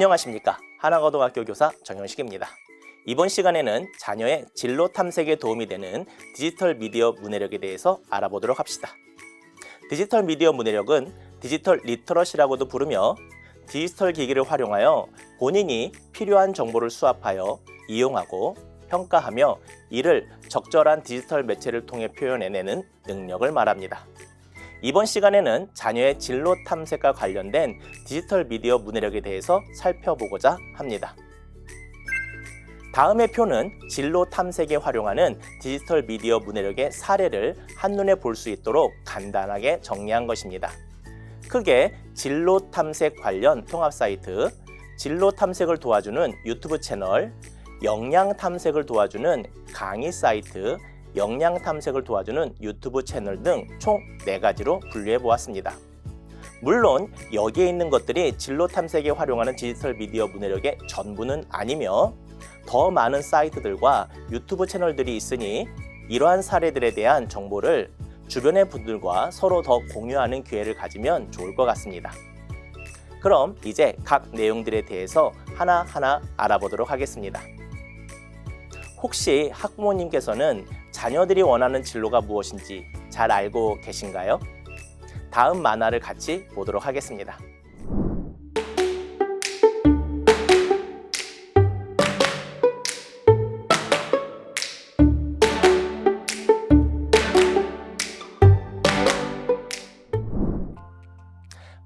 안녕하십니까. 하나고등학교 교사 정현식입니다. 이번 시간에는 자녀의 진로 탐색에 도움이 되는 디지털 미디어 문해력에 대해서 알아보도록 합시다. 디지털 미디어 문해력은 디지털 리터러시라고도 부르며 디지털 기기를 활용하여 본인이 필요한 정보를 수합하여 이용하고 평가하며 이를 적절한 디지털 매체를 통해 표현해내는 능력을 말합니다. 이번 시간에는 자녀의 진로 탐색과 관련된 디지털 미디어 문해력에 대해서 살펴보고자 합니다. 다음의 표는 진로 탐색에 활용하는 디지털 미디어 문해력의 사례를 한눈에 볼 수 있도록 간단하게 정리한 것입니다. 크게 진로 탐색 관련 통합 사이트, 진로 탐색을 도와주는 유튜브 채널, 역량 탐색을 도와주는 강의 사이트, 역량 탐색을 도와주는 유튜브 채널 등 총 4가지로 분류해 보았습니다. 물론 여기에 있는 것들이 진로 탐색에 활용하는 디지털 미디어 문해력의 전부는 아니며 더 많은 사이트들과 유튜브 채널들이 있으니 이러한 사례들에 대한 정보를 주변의 분들과 서로 더 공유하는 기회를 가지면 좋을 것 같습니다. 그럼 이제 각 내용들에 대해서 하나하나 알아보도록 하겠습니다. 혹시 학부모님께서는 자녀들이 원하는 진로가 무엇인지 잘 알고 계신가요? 다음 만화를 같이 보도록 하겠습니다.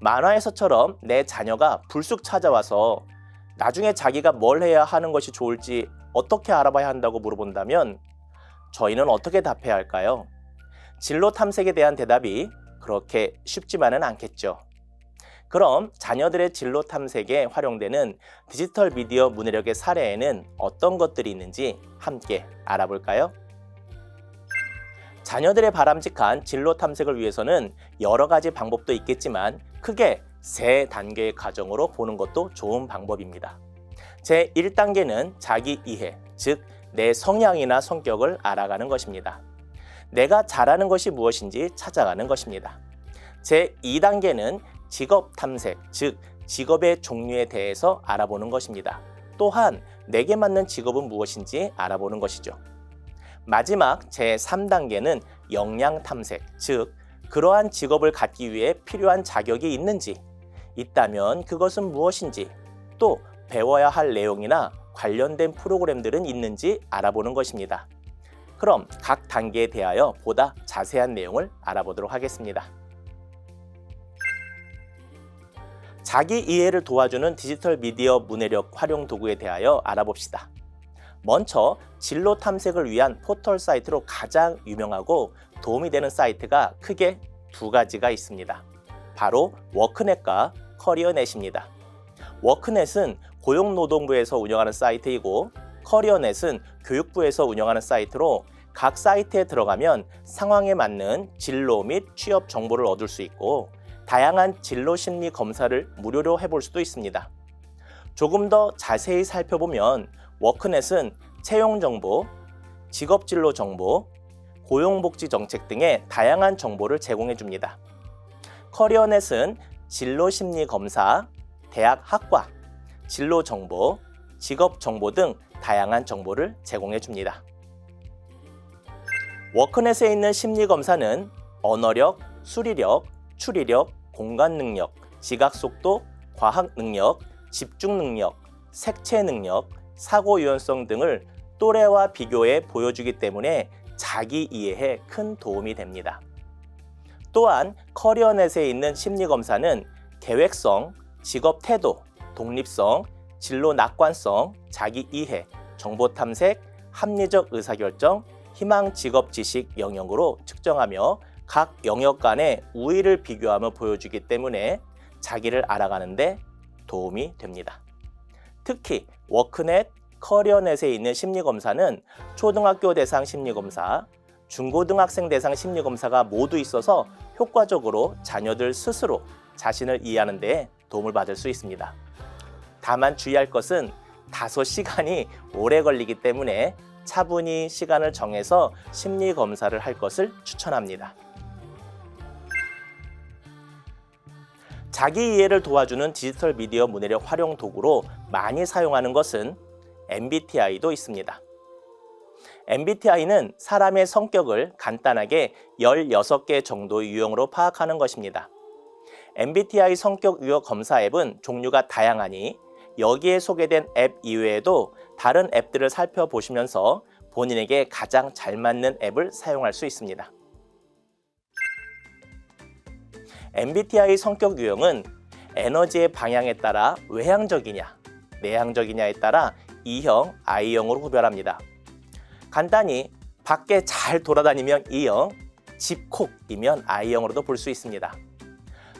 만화에서처럼 내 자녀가 불쑥 찾아와서 나중에 자기가 뭘 해야 하는 것이 좋을지 어떻게 알아봐야 한다고 물어본다면 저희는 어떻게 답해야 할까요? 진로 탐색에 대한 대답이 그렇게 쉽지만은 않겠죠. 그럼 자녀들의 진로 탐색에 활용되는 디지털 미디어 문해력의 사례에는 어떤 것들이 있는지 함께 알아볼까요? 자녀들의 바람직한 진로 탐색을 위해서는 여러 가지 방법도 있겠지만 크게 3단계의 과정으로 보는 것도 좋은 방법입니다. 제1단계는 자기 이해, 즉 내 성향이나 성격을 알아가는 것입니다. 내가 잘하는 것이 무엇인지 찾아가는 것입니다. 제2단계는 직업 탐색, 즉 직업의 종류에 대해서 알아보는 것입니다. 또한 내게 맞는 직업은 무엇인지 알아보는 것이죠. 마지막 제3단계는 역량 탐색, 즉 그러한 직업을 갖기 위해 필요한 자격이 있는지, 있다면 그것은 무엇인지, 또 배워야 할 내용이나 관련된 프로그램들은 있는지 알아보는 것입니다. 그럼 각 단계에 대하여 보다 자세한 내용을 알아보도록 하겠습니다. 자기 이해를 도와주는 디지털 미디어 문해력 활용 도구에 대하여 알아봅시다. 먼저 진로 탐색을 위한 포털 사이트로 가장 유명하고 도움이 되는 사이트가 크게 2가지가 있습니다. 바로 워크넷과 커리어넷입니다. 워크넷은 고용노동부에서 운영하는 사이트이고 커리어넷은 교육부에서 운영하는 사이트로 각 사이트에 들어가면 상황에 맞는 진로 및 취업 정보를 얻을 수 있고 다양한 진로 심리 검사를 무료로 해볼 수도 있습니다. 조금 더 자세히 살펴보면 워크넷은 채용 정보, 직업 진로 정보, 고용복지 정책 등의 다양한 정보를 제공해 줍니다. 커리어넷은 진로 심리 검사, 대학 학과, 진로 정보, 직업 정보 등 다양한 정보를 제공해 줍니다. 워크넷에 있는 심리 검사는 언어력, 수리력, 추리력, 공간 능력, 지각 속도, 과학 능력, 집중 능력, 색채 능력, 사고 유연성 등을 또래와 비교해 보여주기 때문에 자기 이해에 큰 도움이 됩니다. 또한 커리어넷에 있는 심리 검사는 계획성, 직업 태도, 독립성, 진로 낙관성, 자기 이해, 정보 탐색, 합리적 의사결정, 희망 직업 지식 영역으로 측정하며 각 영역 간의 우위를 비교하며 보여주기 때문에 자기를 알아가는 데 도움이 됩니다. 특히 워크넷, 커리어넷에 있는 심리검사는 초등학교 대상 심리검사, 중고등학생 대상 심리검사가 모두 있어서 효과적으로 자녀들 스스로 자신을 이해하는 데 도움을 받을 수 있습니다. 다만 주의할 것은 다소 시간이 오래 걸리기 때문에 차분히 시간을 정해서 심리검사를 할 것을 추천합니다. 자기 이해를 도와주는 디지털 미디어 문해력 활용 도구로 많이 사용하는 것은 MBTI도 있습니다. MBTI는 사람의 성격을 간단하게 16개 정도의 유형으로 파악하는 것입니다. MBTI 성격 유형 검사 앱은 종류가 다양하니 여기에 소개된 앱 이외에도 다른 앱들을 살펴보시면서 본인에게 가장 잘 맞는 앱을 사용할 수 있습니다. MBTI 성격 유형은 에너지의 방향에 따라 외향적이냐, 내향적이냐에 따라 E형, I형으로 구별합니다. 간단히 밖에 잘 돌아다니면 E형, 집콕이면 I형으로도 볼 수 있습니다.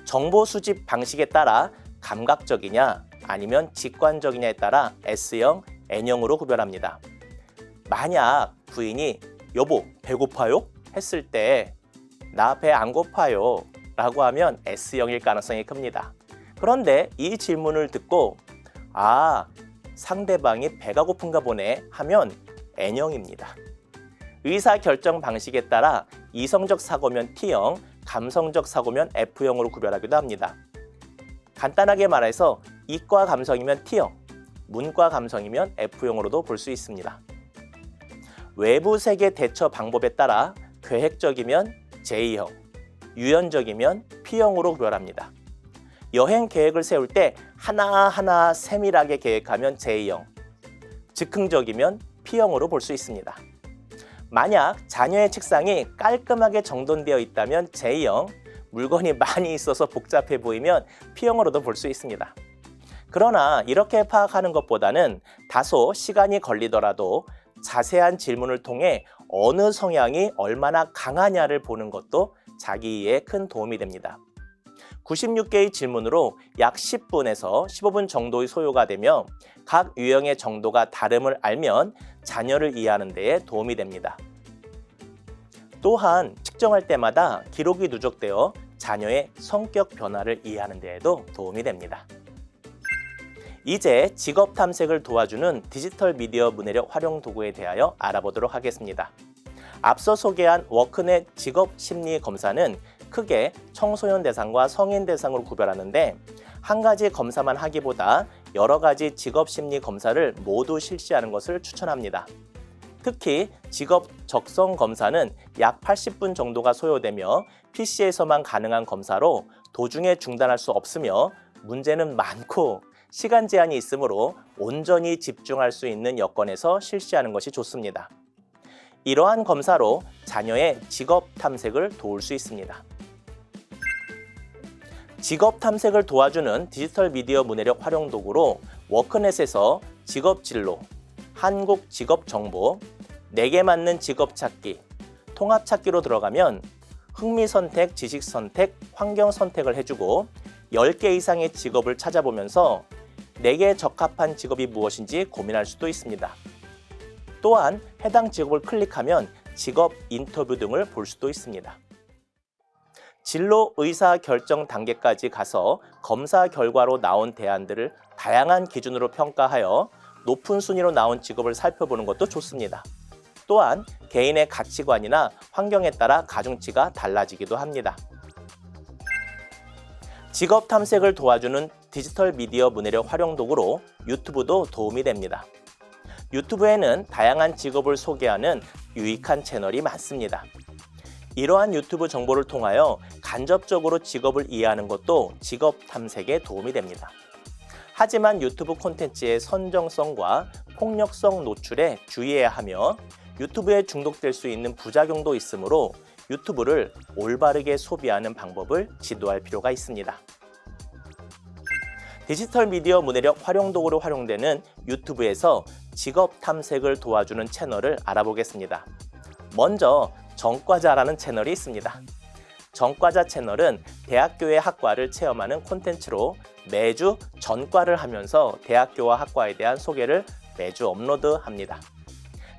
정보 수집 방식에 따라 감각적이냐 아니면 직관적이냐에 따라 S형, N형으로 구별합니다. 만약 부인이 여보 배고파요? 했을 때 나 배 안 고파요 라고 하면 S형일 가능성이 큽니다. 그런데 이 질문을 듣고 상대방이 배가 고픈가 보네 하면 N형입니다. 의사결정 방식에 따라 이성적 사고면 T형, 감성적 사고면 F형으로 구별하기도 합니다. 간단하게 말해서 이과 감성이면 T형, 문과 감성이면 F형으로도 볼 수 있습니다. 외부 세계 대처 방법에 따라 계획적이면 J형, 유연적이면 P형으로 구별합니다. 여행 계획을 세울 때 하나하나 세밀하게 계획하면 J형, 즉흥적이면 P형으로 볼 수 있습니다. 만약 자녀의 책상이 깔끔하게 정돈되어 있다면 J형, 물건이 많이 있어서 복잡해 보이면 P형으로도 볼 수 있습니다. 그러나 이렇게 파악하는 것보다는 다소 시간이 걸리더라도 자세한 질문을 통해 어느 성향이 얼마나 강하냐를 보는 것도 자기 이해에 큰 도움이 됩니다. 96개의 질문으로 약 10분에서 15분 정도의 소요가 되며 각 유형의 정도가 다름을 알면 자녀를 이해하는 데에 도움이 됩니다. 또한 측정할 때마다 기록이 누적되어 자녀의 성격 변화를 이해하는 데에도 도움이 됩니다. 이제 직업 탐색을 도와주는 디지털 미디어 문해력 활용 도구에 대하여 알아보도록 하겠습니다. 앞서 소개한 워크넷 직업 심리 검사는 크게 청소년 대상과 성인 대상으로 구별하는데 한 가지 검사만 하기보다 여러 가지 직업 심리 검사를 모두 실시하는 것을 추천합니다. 특히 직업 적성 검사는 약 80분 정도가 소요되며 PC에서만 가능한 검사로 도중에 중단할 수 없으며 문제는 많고 시간 제한이 있으므로 온전히 집중할 수 있는 여건에서 실시하는 것이 좋습니다. 이러한 검사로 자녀의 직업 탐색을 도울 수 있습니다. 직업 탐색을 도와주는 디지털 미디어 문해력 활용 도구로 워크넷에서 직업 진로, 한국 직업 정보, 내게 맞는 직업 찾기, 통합 찾기로 들어가면 흥미 선택, 지식 선택, 환경 선택을 해주고 10개 이상의 직업을 찾아보면서 내게 적합한 직업이 무엇인지 고민할 수도 있습니다. 또한 해당 직업을 클릭하면 직업 인터뷰 등을 볼 수도 있습니다. 진로 의사 결정 단계까지 가서 검사 결과로 나온 대안들을 다양한 기준으로 평가하여 높은 순위로 나온 직업을 살펴보는 것도 좋습니다. 또한 개인의 가치관이나 환경에 따라 가중치가 달라지기도 합니다. 직업 탐색을 도와주는 디지털 미디어 문해력 활용 도구로 유튜브도 도움이 됩니다. 유튜브에는 다양한 직업을 소개하는 유익한 채널이 많습니다. 이러한 유튜브 정보를 통하여 간접적으로 직업을 이해하는 것도 직업 탐색에 도움이 됩니다. 하지만 유튜브 콘텐츠의 선정성과 폭력성 노출에 주의해야 하며 유튜브에 중독될 수 있는 부작용도 있으므로 유튜브를 올바르게 소비하는 방법을 지도할 필요가 있습니다. 디지털 미디어 문해력 활용 도구로 활용되는 유튜브에서 직업 탐색을 도와주는 채널을 알아보겠습니다. 먼저 전과자라는 채널이 있습니다. 전과자 채널은 대학교의 학과를 체험하는 콘텐츠로 매주 전과를 하면서 대학교와 학과에 대한 소개를 매주 업로드합니다.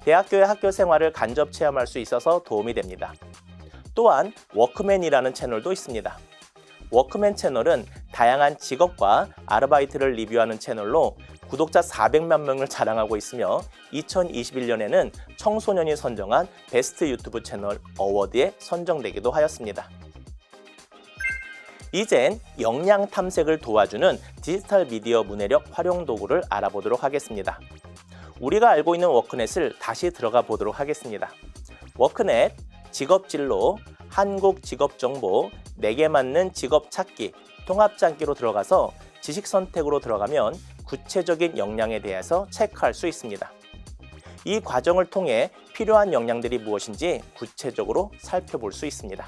대학교의 학교 생활을 간접 체험할 수 있어서 도움이 됩니다. 또한 워크맨이라는 채널도 있습니다. 워크맨 채널은 다양한 직업과 아르바이트를 리뷰하는 채널로 구독자 400만 명을 자랑하고 있으며 2021년에는 청소년이 선정한 베스트 유튜브 채널 어워드에 선정되기도 하였습니다. 이젠 역량 탐색을 도와주는 디지털 미디어 문해력 활용 도구를 알아보도록 하겠습니다. 우리가 알고 있는 워크넷을 다시 들어가 보도록 하겠습니다. 워크넷, 직업진로, 한국직업정보, 내게 맞는 직업 찾기, 통합장기로 들어가서 지식 선택으로 들어가면 구체적인 역량에 대해서 체크할 수 있습니다. 이 과정을 통해 필요한 역량들이 무엇인지 구체적으로 살펴볼 수 있습니다.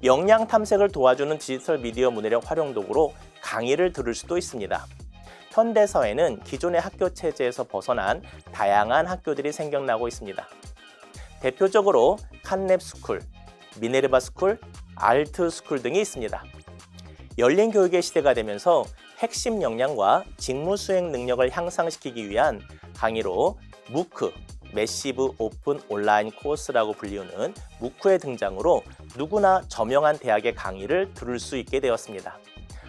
역량 탐색을 도와주는 디지털 미디어 문해력 활용 도구로 강의를 들을 수도 있습니다. 현대사회는 기존의 학교 체제에서 벗어난 다양한 학교들이 생겨나고 있습니다. 대표적으로 칸랩스쿨, 미네르바스쿨, 알트스쿨 등이 있습니다. 열린 교육의 시대가 되면서 핵심 역량과 직무 수행 능력을 향상시키기 위한 강의로 무크, 매시브 오픈 온라인 코र्스라고 불리우는 무크의 등장으로 누구나 저명한 대학의 강의를 들을 수 있게 되었습니다.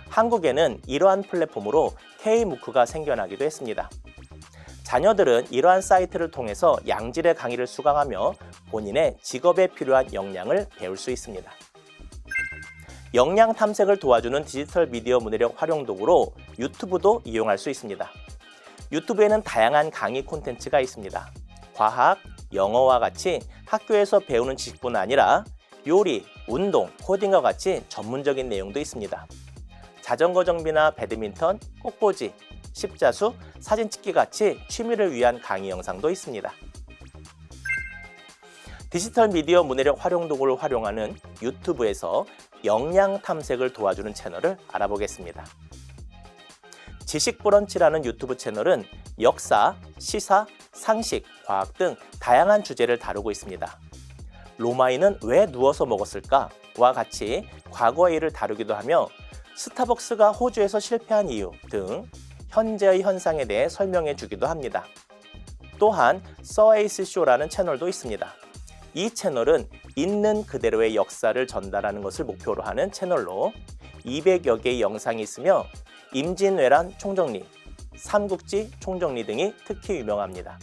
한국에는 이러한 플랫폼으로 K-무크가 생겨나기도 했습니다. 자녀들은 이러한 사이트를 통해서 양질의 강의를 수강하며 본인의 직업에 필요한 역량을 배울 수 있습니다. 역량 탐색을 도와주는 디지털 미디어 문해력 활용 도구로 유튜브도 이용할 수 있습니다. 유튜브에는 다양한 강의 콘텐츠가 있습니다. 과학, 영어와 같이 학교에서 배우는 지식뿐 아니라 요리, 운동, 코딩과 같이 전문적인 내용도 있습니다. 자전거 정비나 배드민턴, 꽃꽂이, 십자수, 사진 찍기 같이 취미를 위한 강의 영상도 있습니다. 디지털 미디어 문해력 활용 도구를 활용하는 유튜브에서 역량 탐색을 도와주는 채널을 알아보겠습니다. 지식브런치라는 유튜브 채널은 역사, 시사, 상식, 과학 등 다양한 주제를 다루고 있습니다. 로마인은 왜 누워서 먹었을까? 와 같이 과거의 일을 다루기도 하며 스타벅스가 호주에서 실패한 이유 등 현재의 현상에 대해 설명해 주기도 합니다. 또한 서에이스 쇼라는 채널도 있습니다. 이 채널은 있는 그대로의 역사를 전달하는 것을 목표로 하는 채널로 200여 개의 영상이 있으며 임진왜란 총정리, 삼국지 총정리 등이 특히 유명합니다.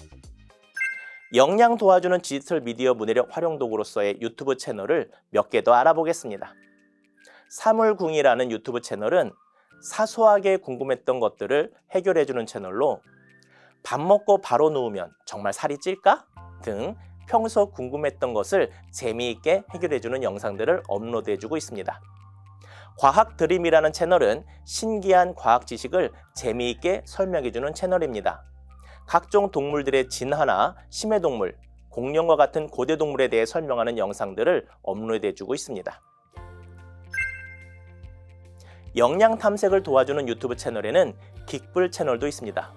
역량 도와주는 디지털 미디어 문해력 활용 도구로서의 유튜브 채널을 몇 개 더 알아보겠습니다. 사물궁이라는 유튜브 채널은 사소하게 궁금했던 것들을 해결해주는 채널로 밥 먹고 바로 누우면 정말 살이 찔까? 등 평소 궁금했던 것을 재미있게 해결해주는 영상들을 업로드해주고 있습니다. 과학 드림이라는 채널은 신기한 과학 지식을 재미있게 설명해주는 채널입니다. 각종 동물들의 진화나 심해동물, 공룡과 같은 고대 동물에 대해 설명하는 영상들을 업로드해주고 있습니다. 역량 탐색을 도와주는 유튜브 채널에는 긱불 채널도 있습니다.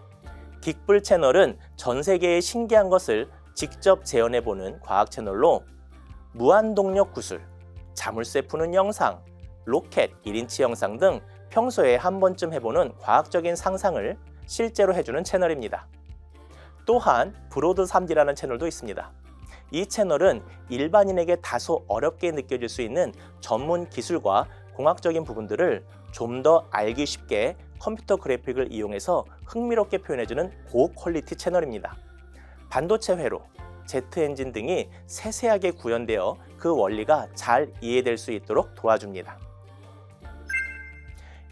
긱불 채널은 전 세계의 신기한 것을 직접 재현해보는 과학 채널로 무한동력 구슬, 자물쇠 푸는 영상, 로켓 1인치 영상 등 평소에 한 번쯤 해보는 과학적인 상상을 실제로 해주는 채널입니다. 또한 브로드 3D라는 채널도 있습니다. 이 채널은 일반인에게 다소 어렵게 느껴질 수 있는 전문 기술과 공학적인 부분들을 좀 더 알기 쉽게 컴퓨터 그래픽을 이용해서 흥미롭게 표현해주는 고퀄리티 채널입니다. 반도체 회로, 제트 엔진 등이 세세하게 구현되어 그 원리가 잘 이해될 수 있도록 도와줍니다.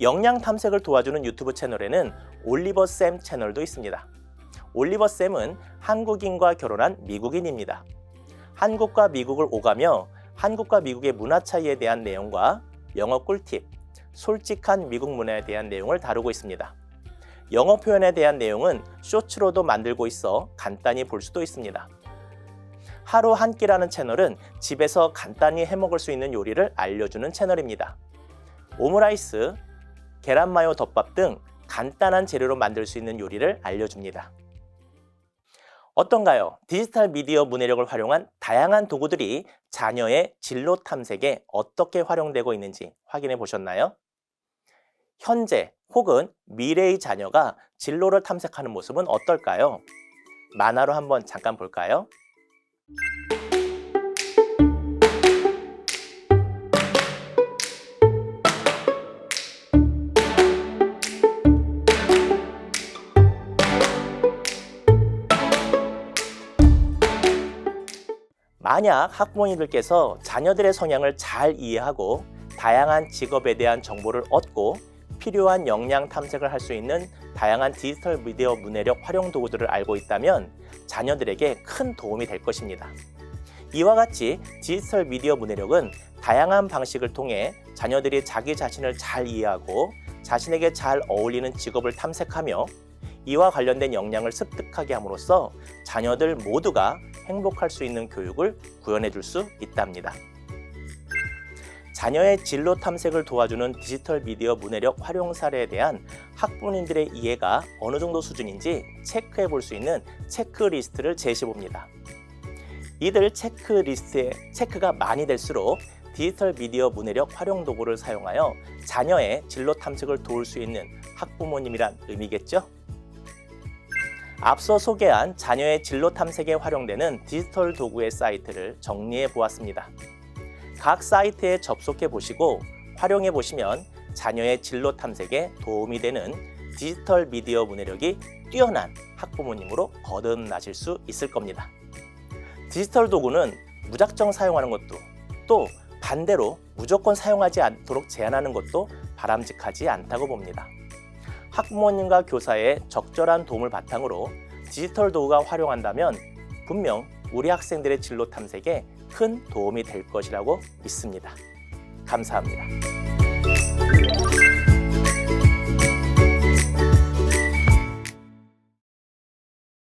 역량 탐색을 도와주는 유튜브 채널에는 올리버쌤 채널도 있습니다. 올리버쌤은 한국인과 결혼한 미국인입니다. 한국과 미국을 오가며 한국과 미국의 문화 차이에 대한 내용과 영어 꿀팁, 솔직한 미국 문화에 대한 내용을 다루고 있습니다. 영어 표현에 대한 내용은 쇼츠로도 만들고 있어 간단히 볼 수도 있습니다. 하루 한 끼라는 채널은 집에서 간단히 해먹을 수 있는 요리를 알려주는 채널입니다. 오므라이스, 계란마요 덮밥 등 간단한 재료로 만들 수 있는 요리를 알려줍니다. 어떤가요? 디지털 미디어 문해력을 활용한 다양한 도구들이 자녀의 진로 탐색에 어떻게 활용되고 있는지 확인해 보셨나요? 현재 혹은 미래의 자녀가 진로를 탐색하는 모습은 어떨까요? 만화로 한번 잠깐 볼까요? 만약 학부모님들께서 자녀들의 성향을 잘 이해하고 다양한 직업에 대한 정보를 얻고 필요한 역량 탐색을 할 수 있는 다양한 디지털 미디어 문해력 활용 도구들을 알고 있다면 자녀들에게 큰 도움이 될 것입니다. 이와 같이 디지털 미디어 문해력은 다양한 방식을 통해 자녀들이 자기 자신을 잘 이해하고 자신에게 잘 어울리는 직업을 탐색하며 이와 관련된 역량을 습득하게 함으로써 자녀들 모두가 행복할 수 있는 교육을 구현해 줄 수 있답니다. 자녀의 진로 탐색을 도와주는 디지털 미디어 문해력 활용 사례에 대한 학부모님들의 이해가 어느 정도 수준인지 체크해 볼 수 있는 체크리스트를 제시해 봅니다. 이들 체크리스트에 체크가 많이 될수록 디지털 미디어 문해력 활용 도구를 사용하여 자녀의 진로 탐색을 도울 수 있는 학부모님이란 의미겠죠? 앞서 소개한 자녀의 진로 탐색에 활용되는 디지털 도구의 사이트를 정리해 보았습니다. 각 사이트에 접속해 보시고 활용해 보시면 자녀의 진로 탐색에 도움이 되는 디지털 미디어 문해력이 뛰어난 학부모님으로 거듭나실 수 있을 겁니다. 디지털 도구는 무작정 사용하는 것도 또 반대로 무조건 사용하지 않도록 제한하는 것도 바람직하지 않다고 봅니다. 학부모님과 교사의 적절한 도움을 바탕으로 디지털 도구가 활용한다면 분명 우리 학생들의 진로 탐색에 큰 도움이 될 것이라고 믿습니다. 감사합니다.